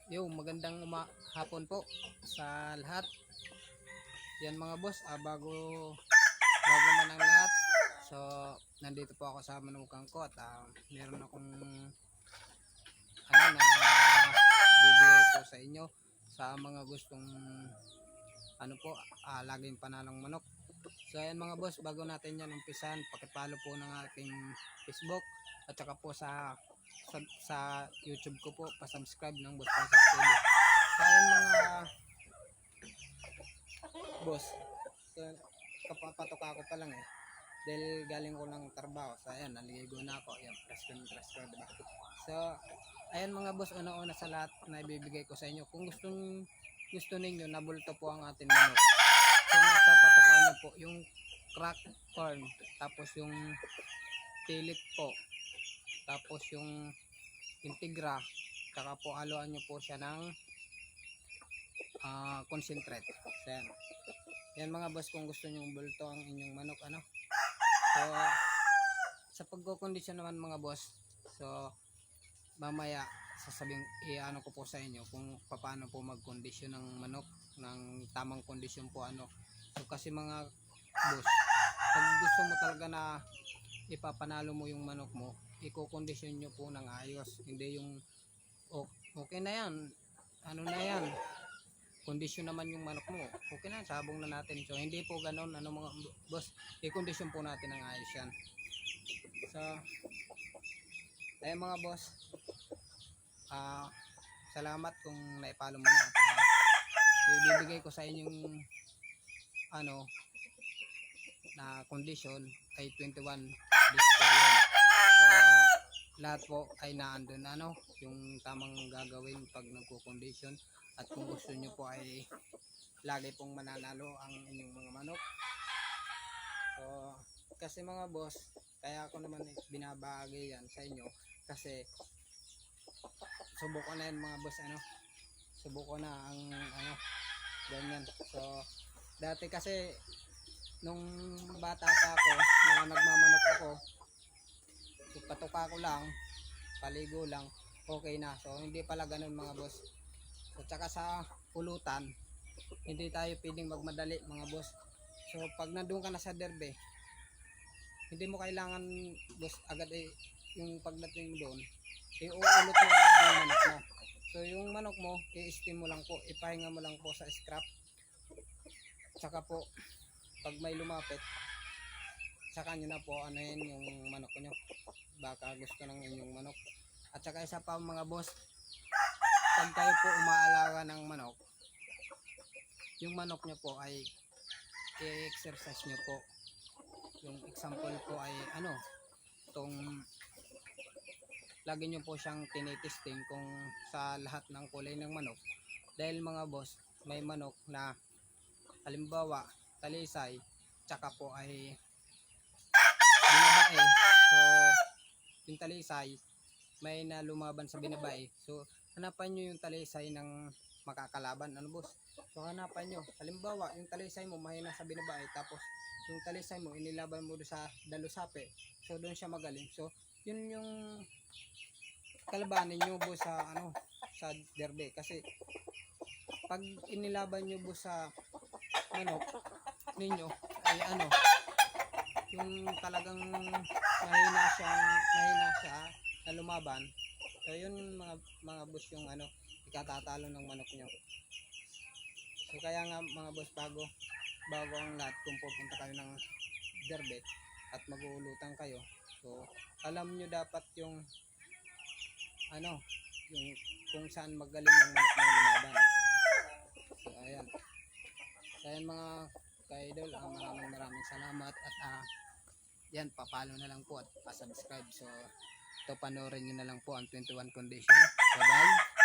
Magandang hapon po sa lahat. Yan mga boss, bago man ang lahat. So, nandito po ako sa manukan ko at meron akong bibigay po sa inyo sa mga gustong laging panalong manok. So ayan mga boss, bago natin yan umpisan, paki-follow po ng ating Facebook at saka po sa YouTube ko po, pa-subscribe ng Boss Francis TV. So ayan mga boss, so kapapatok ako pa lang dahil galing ko ng trabaho. So ayan, naligo na ako. Ayan, press ko, diba? So ayan mga boss, una-una sa lahat na ibibigay ko sa inyo, kung gusto ninyo na bulto po ang ating manok, so napapatokan nyo po yung crack corn, tapos yung pilit po, tapos yung integra, saka po haluan nyo po siya ng concentrate. So yan mga boss, kung gusto nyo bulto ang inyong manok, so sa pagkukondisyon naman mga boss, so mamaya sasabing ko po sa inyo kung paano po magkondisyon ng manok ng tamang kondisyon po. So kasi mga boss, pag gusto mo talaga na ipapanalo mo yung manok mo, i-kondisyon nyo po ng ayos, hindi yung okay na yan, na yan, kondisyon naman yung manok mo, okay na, sabong na natin. So hindi po ganon mga boss, i-kondisyon po natin ng ayos yan. So ayun mga boss, salamat kung naipalo mo na at ibibigay ko sa inyong na condition ay 21 days po yun. So lahat po ay naandun yung tamang gagawin pag nagko-condition, at kung gusto nyo po ay lagi pong mananalo ang inyong mga manok. So kasi mga boss, kaya ako naman binabahagi yan sa inyo kasi subok ko na yan mga boss, subok ko na ang ganyan. So dati kasi nung bata pa ako, nung nagmamanok ako, so patuka ko lang, paligo lang, okay na. So hindi pala ganun mga boss. So tsaka sa pulutan, hindi tayo pwedeng magmadali mga boss. So pag nandun ka na sa derbe, hindi mo kailangan boss agad yung pagdating doon, iuulot mo agad yung manok mo. So yung manok mo, i-steam mo lang po, ipahinga mo lang po sa scrap. Saka po pag may lumapit, saka nyo na po yung manok nyo, baka gusto ng inyong manok. At saka isa pa mga boss, pag kayo po umaalaga ng manok, yung manok nyo po ay i-exercise nyo po. Yung example po ay lagi nyo po siyang tinitesting kung sa lahat ng kulay ng manok. Dahil mga boss, may manok na halimbawa talisay, tsaka po ay binabae. So yung talisay may na lumaban sa binabae, so hanapan nyo yung talisay ng makakalaban, boss. So hanapan nyo, halimbawa yung talisay mo mahina sa binabae, tapos yung talisay mo inilaban mo sa dalusape, so doon siya magaling. So yun yung kalabanin nyo boss sa derbe. Kasi pag inilaban nyo boss sa manok ninyo ay yung talagang mahina siya na lumaban, so yun mga boss yung ikatatalo ng manok nyo. So kaya nga mga boss, bago ang lahat, kung pupunta kayo ng derbe at mag-uulutan kayo, so alam nyo dapat yung yung kung saan magaling ng manok na lumaban. So ayan mga ka-idol, maraming salamat at yan, papalo na lang po at pa-subscribe. So ito, panoorin nyo na lang po ang 21 condition. Bye bye.